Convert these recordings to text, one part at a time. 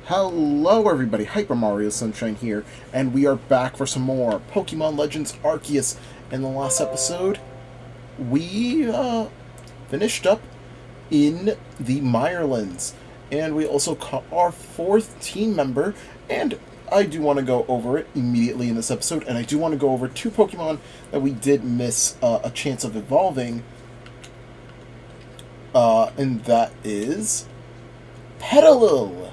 Hello everybody, Hyper Mario Sunshine here, and we are back for some more Pokemon Legends Arceus. In the last episode, we finished up in the Mirelands, and we also caught our fourth team member, and I do want to go over it immediately in this episode, and I do want to go over two Pokemon that we did miss a chance of evolving, and that is Petilil.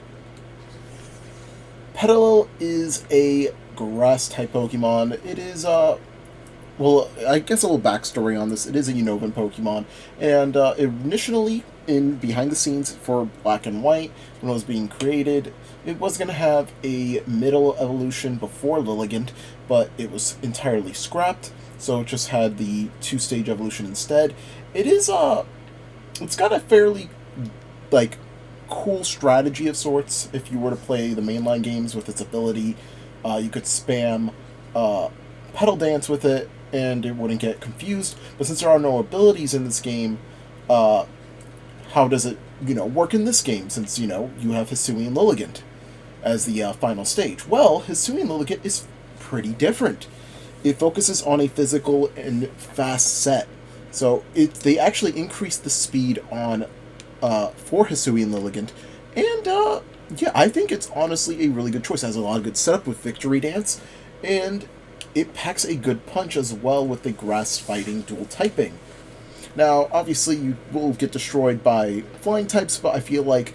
Petilil is a grass-type Pokemon. It is, well, I guess a little backstory on this. It is a Unovan Pokemon, and initially, behind the scenes for Black and White, when it was being created, it was going to have a middle evolution before Lilligant, but it was entirely scrapped, so it just had the two-stage evolution instead. It is, it's got a fairly, like, cool strategy of sorts. If you were to play the mainline games with its ability, you could spam Petal Dance with it and it wouldn't get confused. But since there are no abilities in this game, how does it, work in this game, since, you have Hisui and Lilligant as the final stage? Well, Hisui and Lilligant is pretty different. It focuses on a physical and fast set. So they actually increase the speed on for Hisui and Lilligant, and yeah, I think it's honestly a really good choice. It has a lot of good setup with Victory Dance, and it packs a good punch as well with the grass fighting dual typing. Now, obviously, you will get destroyed by flying types, but I feel like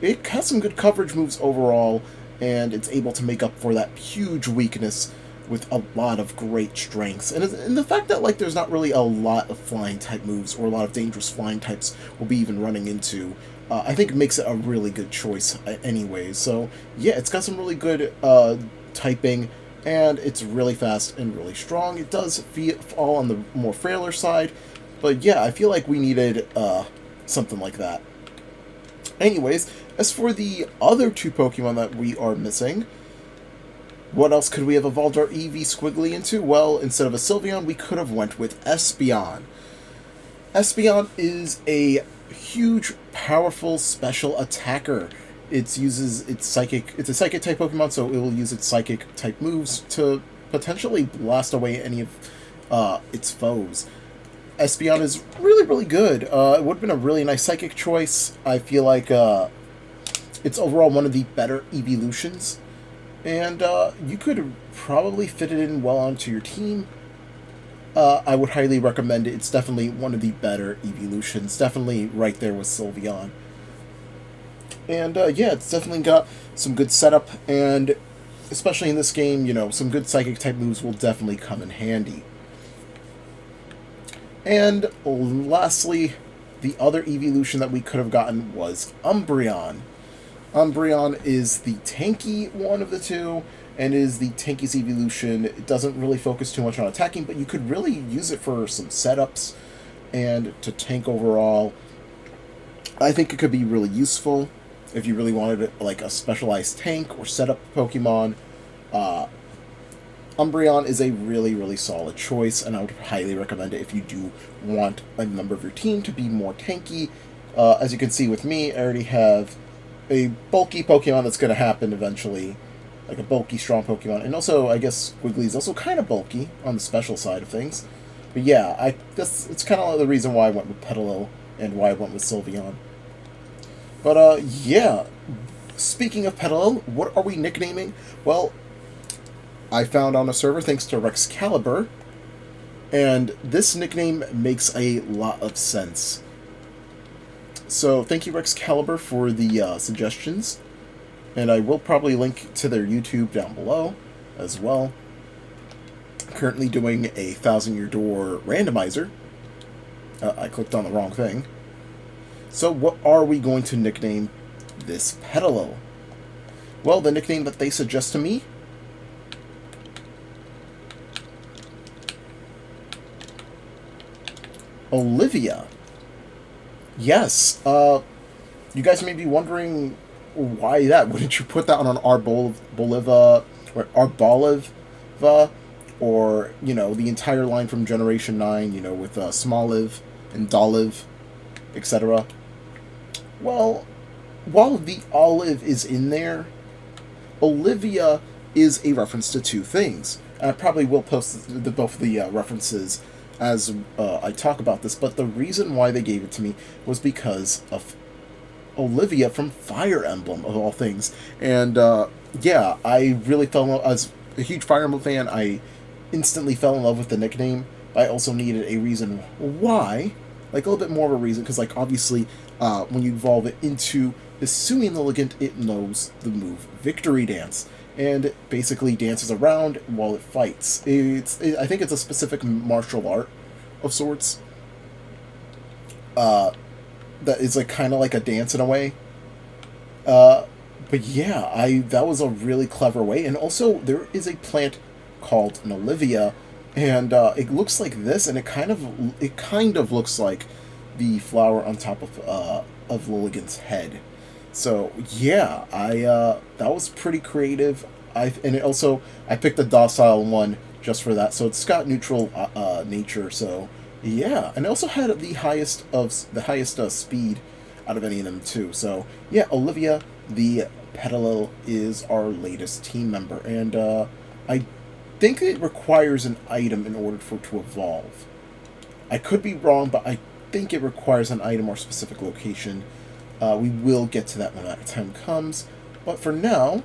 it has some good coverage moves overall, and it's able to make up for that huge weakness with a lot of great strengths. And the fact that, like, there's not really a lot of flying type moves or a lot of dangerous flying types we'll be even running into, I think makes it a really good choice anyways. So, yeah, it's got some really good typing, and it's really fast and really strong. It does fall on the more frailer side, but yeah, I feel like we needed something like that. Anyways, as for the other two Pokemon that we are missing, what else could we have evolved our EV Squiggly into? Well, instead of a Sylveon, we could have went with Espeon. Espeon is a huge, powerful special attacker. It's a psychic type Pokemon, so it will use its psychic type moves to potentially blast away any of its foes. Espeon is really, really good. It would have been a really nice psychic choice. I feel like it's overall one of the better evolutions. And you could probably fit it in well onto your team. I would highly recommend it. It's definitely one of the better evolutions. Definitely right there with Sylveon. And yeah, it's definitely got some good setup. And especially in this game, some good psychic type moves will definitely come in handy. And lastly, the other evolution that we could have gotten was Umbreon. Umbreon is the tanky one of the two, and is the tankiest evolution. It doesn't really focus too much on attacking, but you could really use it for some setups and to tank overall. I think it could be really useful if you really wanted it, like a specialized tank or setup Pokemon. Umbreon is a really, really solid choice, and I would highly recommend it if you do want a member of your team to be more tanky. As you can see with me, I already have a bulky Pokemon that's going to happen eventually, like a bulky, strong Pokemon. And also, I guess Squiggly is also kind of bulky on the special side of things. But yeah, it's kind of the reason why I went with Petilil and why I went with Sylveon. But yeah, speaking of Petilil, what are we nicknaming? Well, I found on a server thanks to Rexcalibur, and this nickname makes a lot of sense. So thank you, Rexcalibur, for the suggestions, and I will probably link to their YouTube down below as well. I'm currently doing a 1,000-Year Door randomizer. I clicked on the wrong thing. So what are we going to nickname this Petilil? Well, the nickname that they suggest to me, Olivia. Yes, you guys may be wondering why that. Wouldn't you put that on an Arboliva, or Arboliva, or, the entire line from Generation 9, with Smoliv and Doliv, etc.? Well, while the olive is in there, Olivia is a reference to two things. And I probably will post both of the references as I talk about this, but the reason why they gave it to me was because of Olivia from Fire Emblem, of all things. And yeah, I really fell in love. As a huge Fire Emblem fan, I instantly fell in love with the nickname. But I also needed a reason why, like a little bit more of a reason, because like obviously, when you evolve it into Hisuian Lilligant, it knows the move Victory Dance, and it basically dances around while it fights. I think it's a specific martial art of sorts. Uh, that is like kind of like a dance in a way. Uh, but yeah, I that was a really clever way. And also, there is a plant called an Olivia, and it looks like this, and it kind of looks like the flower on top of Lilligant's head. So yeah, I that was pretty creative. And it also I picked a docile one just for that, so it's got neutral nature. So yeah, and it also had the highest speed out of any of them too. So yeah, Olivia the Petilil is our latest team member, and I think it requires an item in order for it to evolve. I could be wrong, but I think it requires an item or specific location. We will get to that when that time comes. But for now,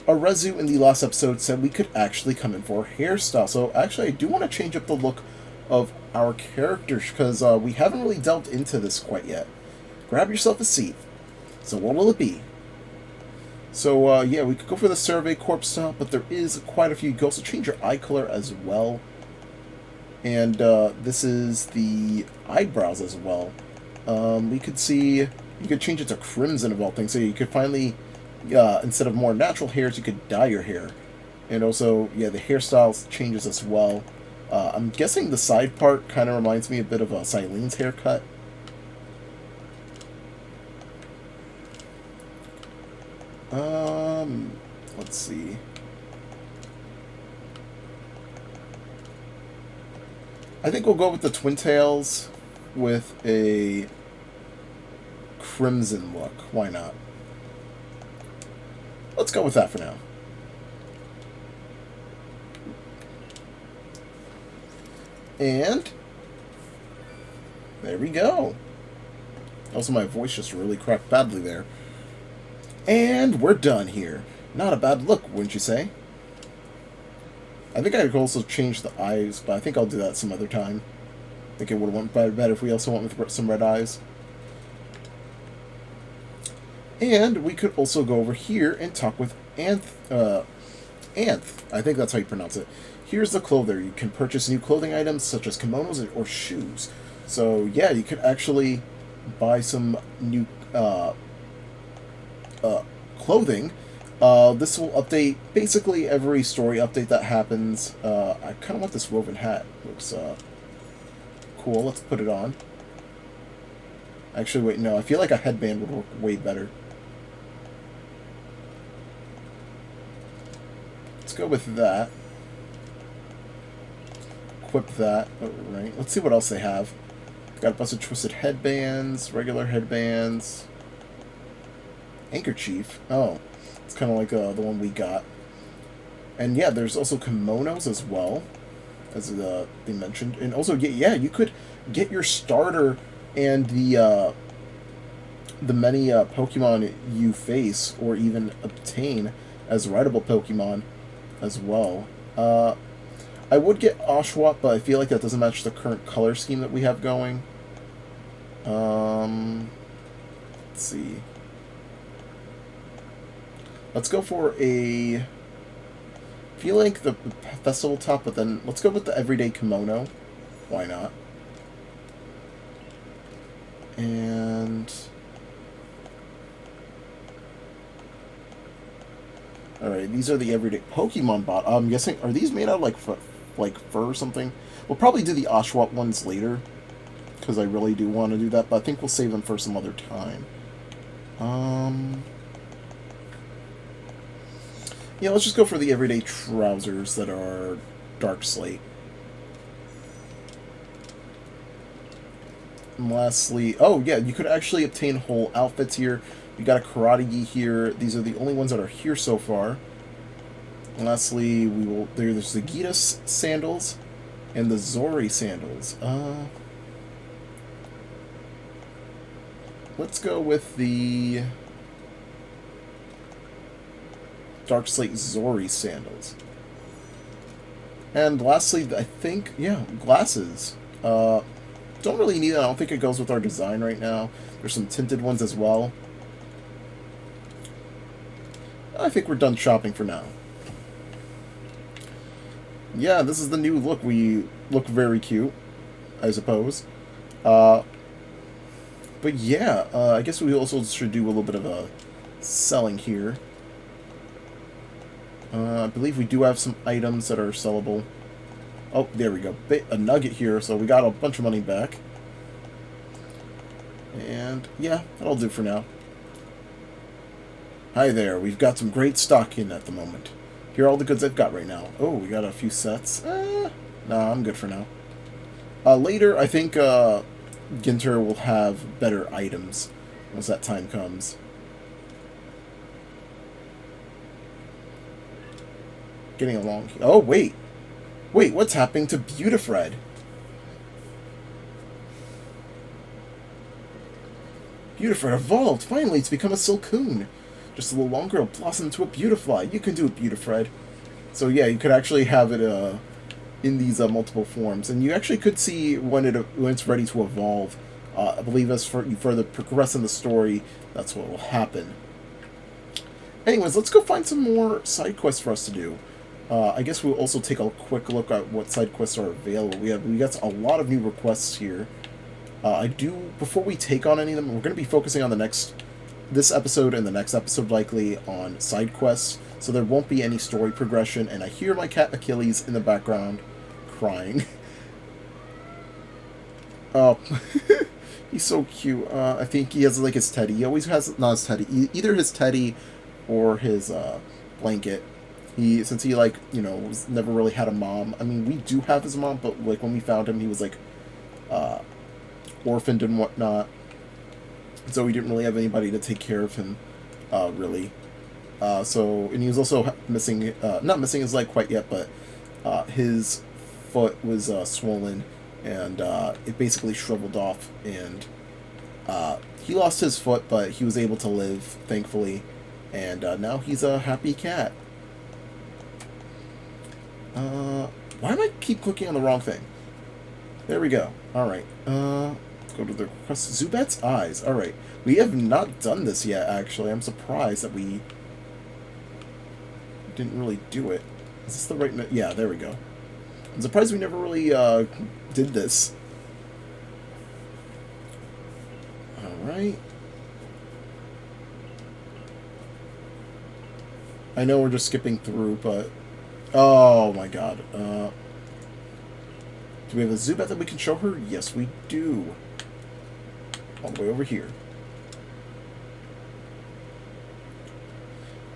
Arezu in the last episode said we could actually come in for a hairstyle. So actually, I do want to change up the look of our characters because we haven't really delved into this quite yet. Grab yourself a seat. So what will it be? So yeah, we could go for the Survey Corp style, but there is quite a few. You can also change your eye color as well. And this is the eyebrows as well. We could see you could change it to crimson of all things, so you could finally instead of more natural hairs, you could dye your hair. And also, yeah, the hairstyle changes as well. I'm guessing the side part kind of reminds me a bit of a Silene's haircut. Let's see. I think we'll go with the twin tails with a crimson look. Why not? Let's go with that for now. And there we go. Also, my voice just really cracked badly there. And we're done here. Not a bad look, wouldn't you say? I think I could also change the eyes, but I think I'll do that some other time. I think it would have went better if we also went with some red eyes. And we could also go over here and talk with Anth. I think that's how you pronounce it. Here's the clothier. You can purchase new clothing items such as kimonos or shoes. So yeah, you could actually buy some new clothing. This will update basically every story update that happens. I kind of want this woven hat. Looks cool. Let's put it on. Actually, wait, no. I feel like a headband would work way better. Let's go with that. Equip that. Oh, right. Let's see what else they have. Got a bunch of twisted headbands, regular headbands. Handkerchief. Oh, it's kind of like the one we got. And yeah, there's also kimonos as well, as they mentioned. And also, yeah, you could get your starter and the many Pokemon you face or even obtain as rideable Pokemon as well. I would get Oshawott, but I feel like that doesn't match the current color scheme that we have going. Let's see. Let's go for a... I feel like the festival top, but then let's go with the everyday kimono. Why not? And... Alright, these are the everyday Pokemon bot. I'm guessing, are these made out of like fur or something? We'll probably do the Oshawott ones later, because I really do want to do that, but I think we'll save them for some other time. Yeah, let's just go for the everyday trousers that are dark slate. And lastly, oh yeah, you could actually obtain whole outfits here We got a Karate-Gi here. These are the only ones that are here so far. And lastly, there's the Gita's sandals and the Zori sandals. Let's go with the Dark Slate Zori sandals. And lastly, I think, yeah, glasses. Don't really need it. I don't think it goes with our design right now. There's some tinted ones as well. I think we're done shopping for now. Yeah, this is the new look. We look very cute, I suppose. But yeah, I guess we also should do a little bit of a selling here. I believe we do have some items that are sellable. Oh, there we go. A nugget here, so we got a bunch of money back. And yeah, that'll do for now. Hi there, we've got some great stock in at the moment. Here are all the goods I've got right now. Oh, we got a few sets. Nah, I'm good for now. Later, I think Ginter will have better items once that time comes. Getting along. Oh, wait. Wait, what's happening to Beautifred? Beautifred evolved. Finally, it's become a Silcoon. Just a little longer, it'll blossom into a Beautifly. You can do it, Beautifred. So yeah, you could actually have it in these multiple forms. And you actually could see when it's ready to evolve. I believe as you further progress in the story, that's what will happen. Anyways, let's go find some more side quests for us to do. I guess we'll also take a quick look at what side quests are available. We got a lot of new requests here. Before we take on any of them, we're going to be focusing on this episode and the next episode likely on side quests, so there won't be any story progression. And I hear my cat Achilles in the background crying. Oh, he's so cute. I think he has like his teddy. He always has, not his teddy, either his teddy or his blanket. Since he never really had a mom. I mean, we do have his mom, but like when we found him, he was like orphaned and whatnot, so we didn't really have anybody to take care of him, really. And he was also missing, not missing his leg quite yet, but his foot was swollen, and it basically shriveled off, and he lost his foot, but he was able to live, thankfully, and now he's a happy cat. Why am I keep clicking on the wrong thing? There we go. Alright. Go to the request. Zubat's eyes. Alright. We have not done this yet, actually. I'm surprised that we didn't really do it. Is this the right... Yeah, there we go. I'm surprised we never really did this. Alright. I know we're just skipping through, but... Oh my god. Do we have a Zubat that we can show her? Yes, we do. All the way over here.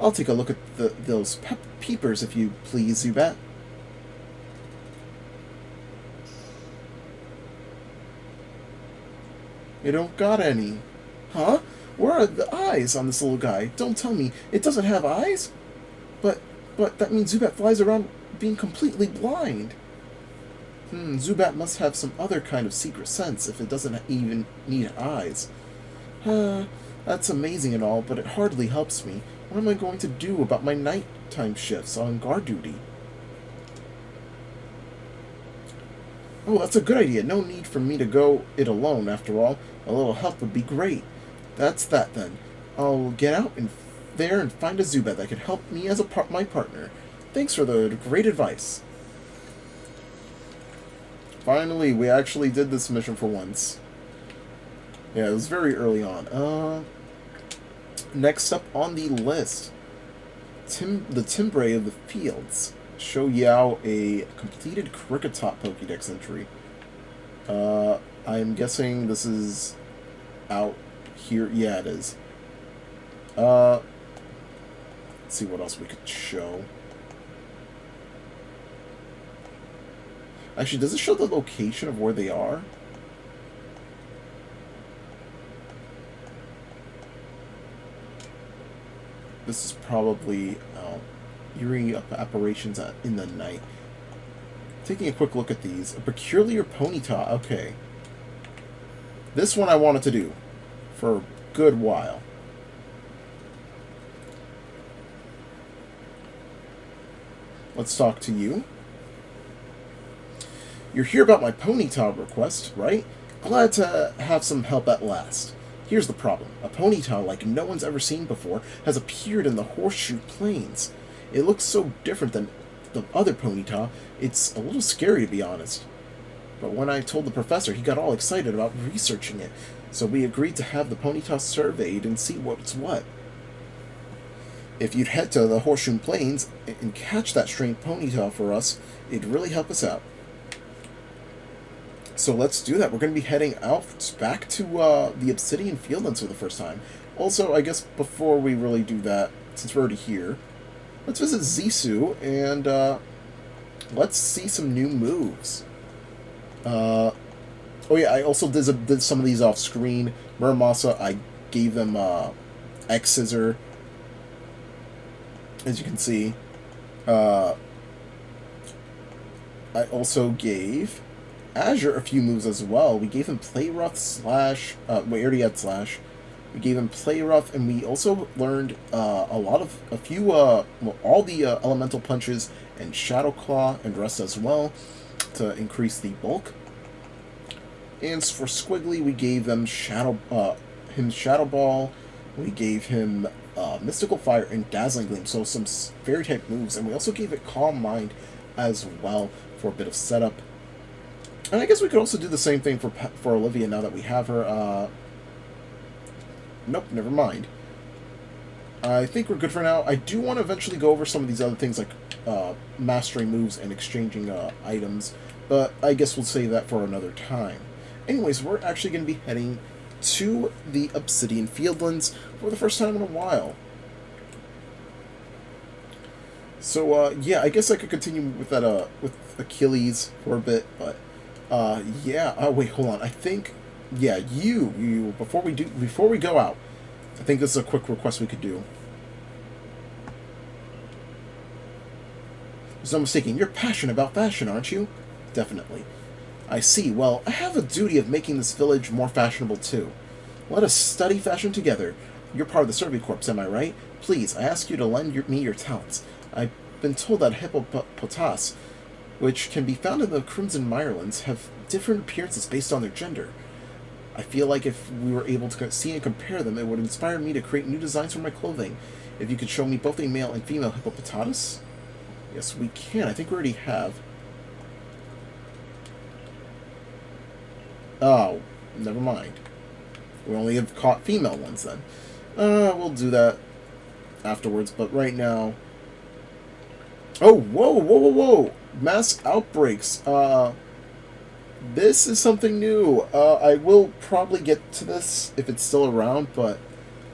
I'll take a look at those peepers, if you please, Zubat. You don't got any. Huh? Where are the eyes on this little guy? Don't tell me it doesn't have eyes? But that means Zubat flies around being completely blind. Zubat must have some other kind of secret sense if it doesn't even need eyes. That's amazing and all, but it hardly helps me. What am I going to do about my nighttime shifts on guard duty? Oh, that's a good idea. No need for me to go it alone, after all. A little help would be great. That's that, then. I'll get out there and find a Zubat that could help me as my partner. Thanks for the great advice. Finally, we actually did this mission for once. Yeah, it was very early on. Next up on the list, the Timbre of the Fields. Show Yao a completed Cricketop Pokédex entry. I'm guessing this is out here. Yeah, it is. Let's see what else we could show. Actually, does it show the location of where they are? this is probably eerie apparitions in the night. Taking a quick look at these. A peculiar ponyta. Okay. This one I wanted to do for a good while. Let's talk to you. You're here about my ponyta request, right? Glad to have some help at last. Here's the problem. A ponyta like no one's ever seen before has appeared in the Horseshoe Plains. It looks so different than the other ponyta, it's a little scary to be honest. But when I told the professor, he got all excited about researching it, so we agreed to have the ponyta surveyed and see what's what. If you'd head to the Horseshoe Plains and catch that strange ponyta for us, it'd really help us out. So let's do that. We're going to be heading out back to the Obsidian Fieldlands for the first time. Also, I guess before we really do that, since we're already here, let's visit Zisu and let's see some new moves. Oh yeah, I also did some of these off screen. Muramasa, I gave them X Scissor, as you can see. I also gave Azure a few moves as well. We gave him Play Rough Slash. We already had Slash. We gave him Play Rough, and we also learned all the Elemental Punches and Shadow Claw and Rest as well to increase the bulk. And for Squiggly, we gave them Shadow Ball. We gave him Mystical Fire and Dazzling Gleam, so some fairy type moves, and we also gave it Calm Mind as well for a bit of setup. And I guess we could also do the same thing for Olivia now that we have her. Nope, never mind. I think we're good for now. I do want to eventually go over some of these other things like mastering moves and exchanging items, but I guess we'll save that for another time. Anyways, we're actually going to be heading to the Obsidian Fieldlands for the first time in a while. So, yeah, I guess I could continue with that, with Achilles for a bit, but, yeah. Oh, wait, hold on. I think, yeah, before we go out, I think this is a quick request we could do. There's no mistaking, you're passionate about fashion, aren't you? Definitely. I see. Well, I have a duty of making this village more fashionable, too. Let us study fashion together. You're part of the Survey Corps, am I right? Please, I ask you to lend me your talents. I've been told that hippopotas, which can be found in the Crimson Mirelands, have different appearances based on their gender. I feel like if we were able to see and compare them, it would inspire me to create new designs for my clothing. If you could show me both a male and female hippopotamus? Yes, we can. I think we already have. Oh, never mind. We only have caught female ones then. We'll do that afterwards, but right now... Oh, whoa! Mass outbreaks. This is something new. I will probably get to this if it's still around, but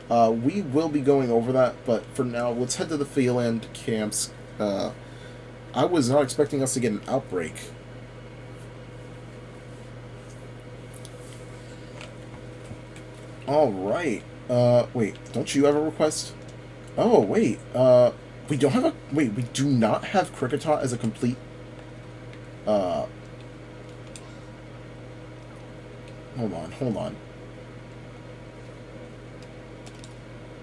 we will be going over that. But for now, let's head to the Fieldland camps. I was not expecting us to get an outbreak. Alright. Wait, don't you have a request? Oh, wait. We don't have a... Wait, we do not have Kricketot as a complete... Hold on.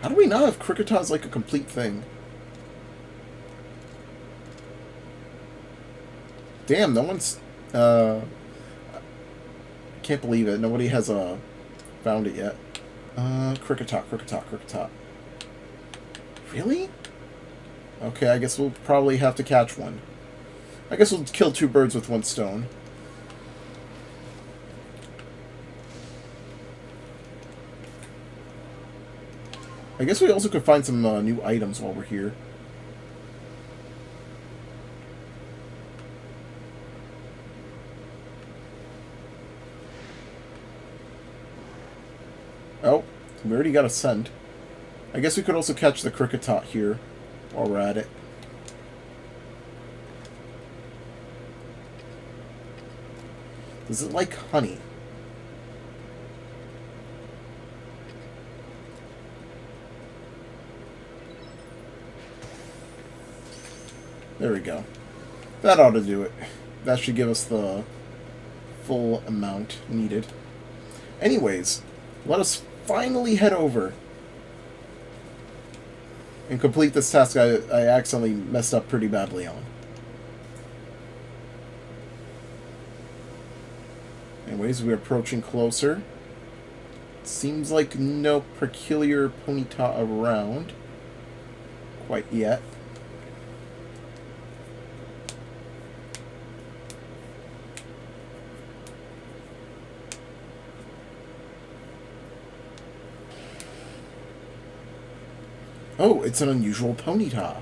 How do we not have Kricketot as, like, a complete thing? Damn, no one's... Can't believe it. Nobody has, found it yet. Kricketot. Really? Okay, I guess we'll probably have to catch one. I guess we'll kill two birds with one stone. I guess we also could find some new items while we're here. Oh, we already got a scent. I guess we could also catch the Kricketot here while we're at it. Does it like honey? There we go. That ought to do it. That should give us the full amount needed. Anyways, let us finally head over and complete this task I accidentally messed up pretty badly on. Anyways, we're approaching closer. Seems like no peculiar Ponyta around quite yet. Oh, it's an unusual Ponyta.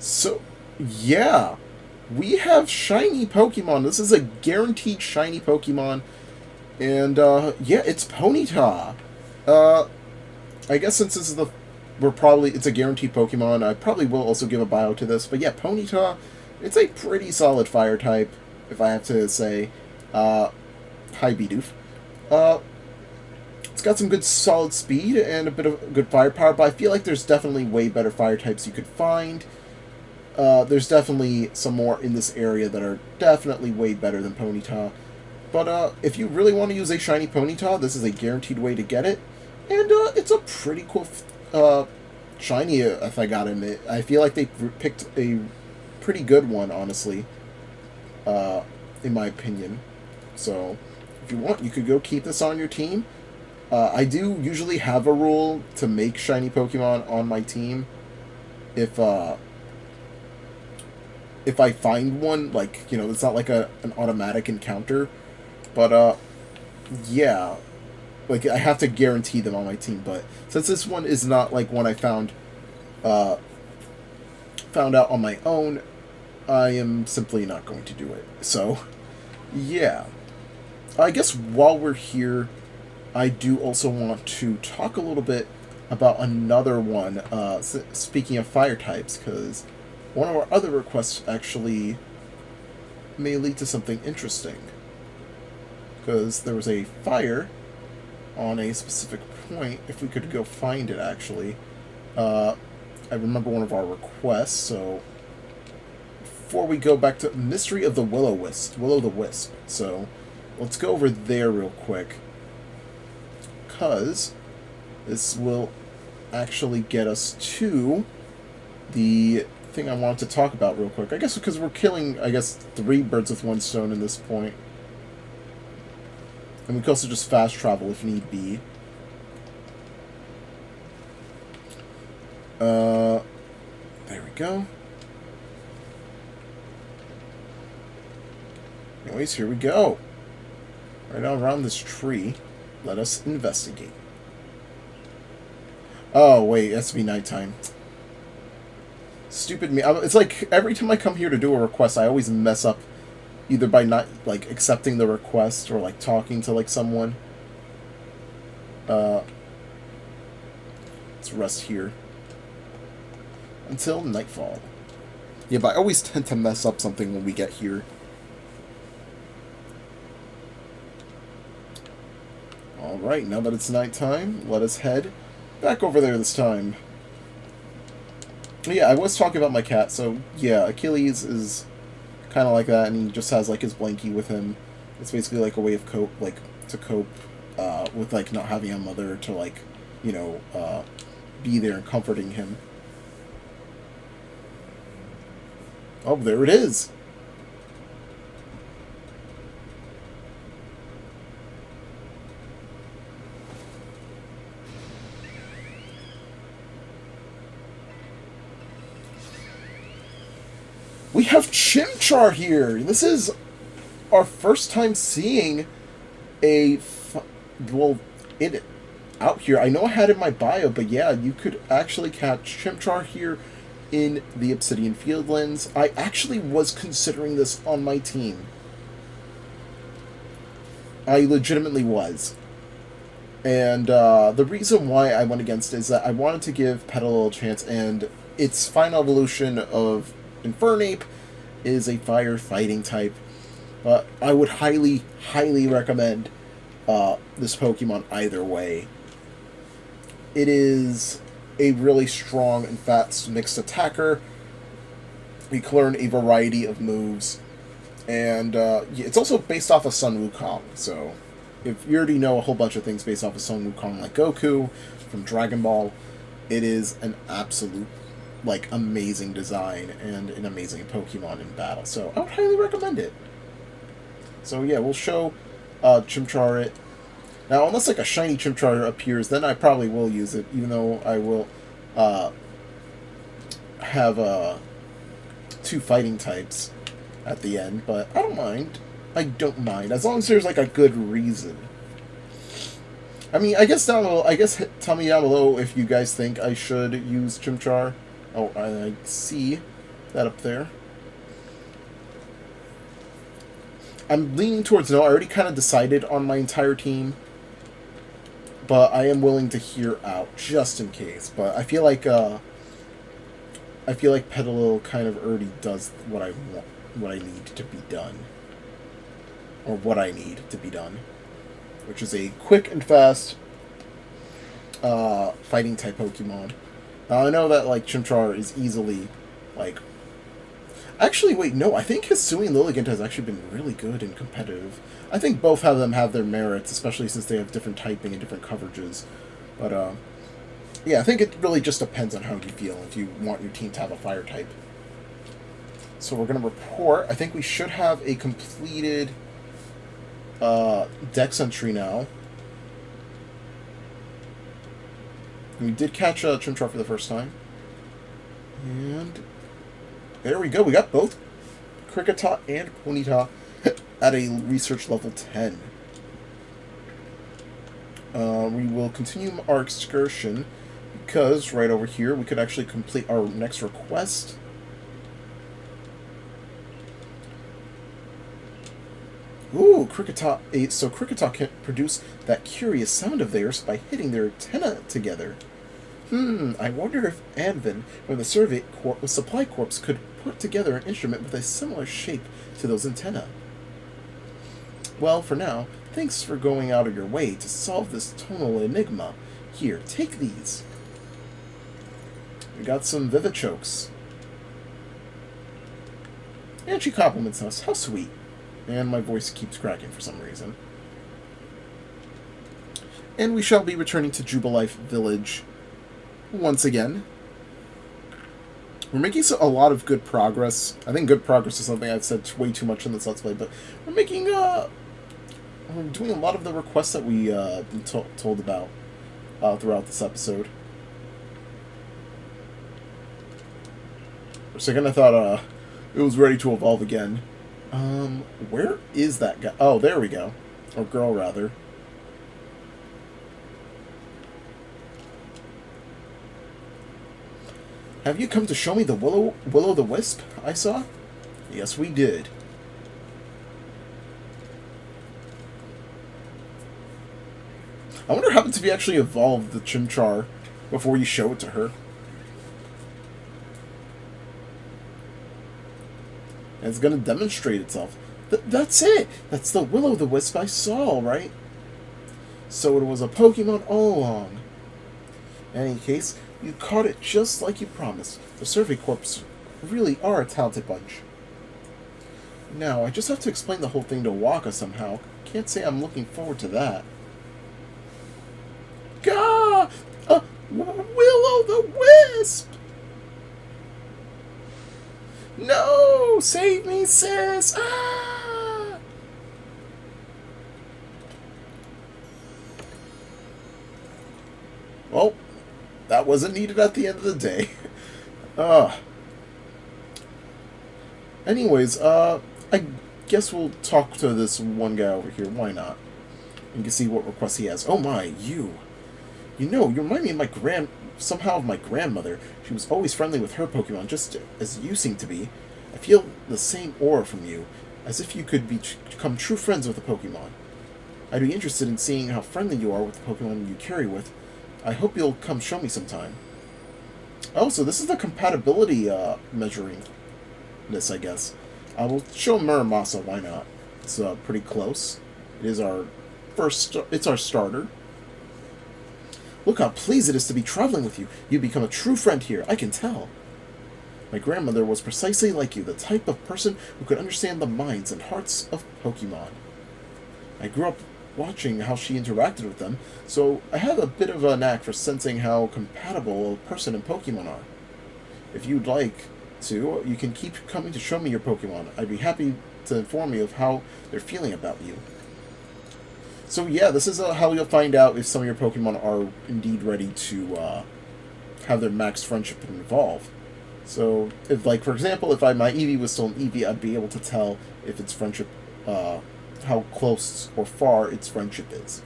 So, yeah. We have shiny Pokemon. This is a guaranteed shiny Pokemon. And, yeah, it's Ponyta. I guess since this is it's a guaranteed Pokemon, I probably will also give a bio to this. But yeah, Ponyta, it's a pretty solid fire type, if I have to say. Hi, Bidoof. It's got some good solid speed and a bit of good firepower, but I feel like there's definitely way better fire types you could find. There's definitely some more in this area that are definitely way better than Ponyta. But if you really want to use a shiny Ponyta, this is a guaranteed way to get it. And it's a pretty cool shiny, if I got it. I feel like they picked a pretty good one, honestly, in my opinion. So, if you want, you could go keep this on your team. I do usually have a rule to make shiny Pokemon on my team. If I find one, like, it's not like an automatic encounter. But, yeah. Like, I have to guarantee them on my team. But since this one is not, like, one I found out on my own, I am simply not going to do it. So, yeah. I guess while we're here, I do also want to talk a little bit about another one, speaking of fire types, because one of our other requests actually may lead to something interesting. Because there was a fire on a specific point, if we could go find it, actually. I remember one of our requests, so before we go back to Mystery of the Will-O-the-Wisp, so let's go over there real quick. Because this will actually get us to the thing I wanted to talk about real quick. I guess because we're killing, 3 birds with one stone in this point. And we can also just fast travel if need be. There we go. Anyways, here we go. Right now around this tree. Let us investigate. Oh, wait, it has to be nighttime. Stupid me. It's like, every time I come here to do a request, I always mess up. Either by not, like, accepting the request or, like, talking to, like, someone. Let's rest here. Until nightfall. Yeah, but I always tend to mess up something when we get here. Alright, now that it's nighttime, let us head back over there this time. Yeah, I was talking about my cat, so yeah, Achilles is kind of like that, and he just has like his blankie with him. It's basically like a way of cope with like not having a mother to like, be there and comforting him. Oh, there it is! We have Chimchar here! This is our first time seeing out here. I know I had it in my bio, but yeah, you could actually catch Chimchar here in the Obsidian Fieldlands. I actually was considering this on my team. I legitimately was. And the reason why I went against it is that I wanted to give Petilil a chance, and its final evolution of Infernape is a fire fighting type. I would highly, highly recommend this Pokemon either way. It is a really strong and fast mixed attacker. You can learn a variety of moves, and it's also based off of Sun Wukong. So, if you already know a whole bunch of things based off of Sun Wukong, like Goku from Dragon Ball, it is an absolute like amazing design and an amazing Pokemon in battle. So I would highly recommend it. So yeah, we'll show Chimchar it. Now, unless like a shiny Chimchar appears, then I probably will use it, even though I will have two fighting types at the end. But I don't mind. I don't mind, as long as there's like a good reason. I mean, I guess tell me down below if you guys think I should use Chimchar. Oh, I see that up there. I'm leaning towards no. I already kind of decided on my entire team, but I am willing to hear out just in case. But I feel like Petilil kind of already does what I want, what I need to be done, or what I need to be done, which is a quick and fast fighting type Pokemon. Now I know that like Chimchar is easily like. Actually, wait, no. I think Hisui and Lilligant has actually been really good and competitive. I think both of them have their merits, especially since they have different typing and different coverages. But yeah, I think it really just depends on how you feel if you want your team to have a fire type. So we're gonna report. I think we should have a completed Dex entry now. We did catch Chimchar for the first time. And there we go. We got both Kricketot and Ponyta at a research level 10. We will continue our excursion because right over here we could actually complete our next request. Ooh, Kricketot. So Kricketot can produce that curious sound of theirs by hitting their antennae together. I wonder if Advin or the Supply Corps could put together an instrument with a similar shape to those antennae. Well, for now, thanks for going out of your way to solve this tonal enigma. Here, take these. We got some Vivichokes. And she compliments us. How sweet. And my voice keeps cracking for some reason. And we shall be returning to Jubilife Village once again. We're making a lot of good progress. I think good progress is something I've said way too much in this Let's Play, but we're making, we're doing a lot of the requests that we been told about throughout this episode. For a second I thought it was ready to evolve again. Where is that guy? Oh, there we go. Or girl, rather. Have you come to show me the Will-O-the-Wisp I saw? Yes, we did. I wonder what happens if you actually evolve the Chimchar before you show it to her. And it's going to demonstrate itself. That's it! That's the Will-O-the-Wisp I saw, right? So it was a Pokemon all along. In any case, you caught it just like you promised. The Survey Corps really are a talented bunch. Now, I just have to explain the whole thing to Waka somehow. Can't say I'm looking forward to that. Gah! Will-O-the-Wisp! No! Save me, sis! Ah! Well, that wasn't needed at the end of the day. Anyways, I guess we'll talk to this one guy over here. Why not? You can see what requests he has. Oh my, you. You know, you remind me of somehow of my grandmother. She was always friendly with her Pokemon, just as you seem to be. I feel the same aura from you, as if you could become true friends with a Pokemon. I'd be interested in seeing how friendly you are with the Pokemon you carry with. I hope you'll come show me sometime. Oh, so this is the compatibility measuring this, I guess. We'll show Muramasa, why not? It's pretty close. It is our it's our starter. Look how pleased it is to be traveling with you. You become a true friend here, I can tell. My grandmother was precisely like you, the type of person who could understand the minds and hearts of Pokemon. I grew up watching how she interacted with them, so I have a bit of a knack for sensing how compatible a person and Pokemon are. If you'd like to, you can keep coming to show me your Pokemon. I'd be happy to inform you of how they're feeling about you. So yeah, this is how you'll find out if some of your Pokemon are indeed ready to have their max friendship and evolve. So, if like for example, if my Eevee was still an Eevee, I'd be able to tell if its friendship, how close or far its friendship is.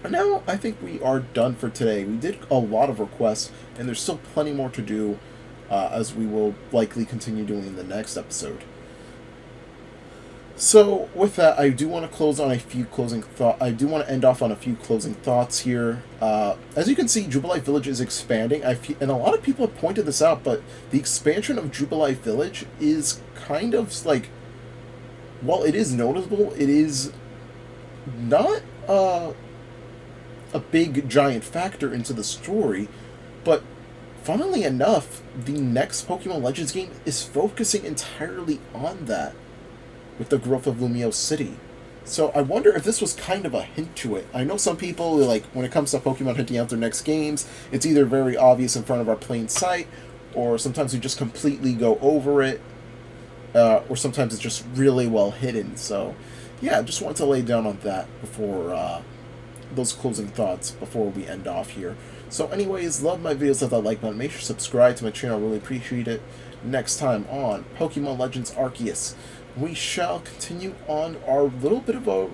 And now I think we are done for today. We did a lot of requests, and there's still plenty more to do, as we will likely continue doing in the next episode. So, with that, I do want to close on a few closing thoughts. I do want to end off on a few closing thoughts here. As you can see, Jubilife Village is expanding, and a lot of people have pointed this out, but the expansion of Jubilife Village is kind of like, while it is noticeable, it is not a big giant factor into the story, but funnily enough, the next Pokemon Legends game is focusing entirely on that, with the growth of Lumio City. So I wonder if this was kind of a hint to it. I know some people, like, when it comes to Pokemon hinting out their next games, it's either very obvious in front of our plain sight, or sometimes we just completely go over it, or sometimes it's just really well hidden. So, yeah, I just wanted to lay down on that before, those closing thoughts before we end off here. So anyways, love my videos, hit that like button, make sure to subscribe to my channel, I really appreciate it. Next time on Pokemon Legends Arceus, we shall continue on our little bit of our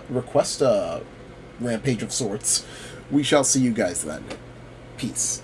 request rampage of sorts. We shall see you guys then. Peace.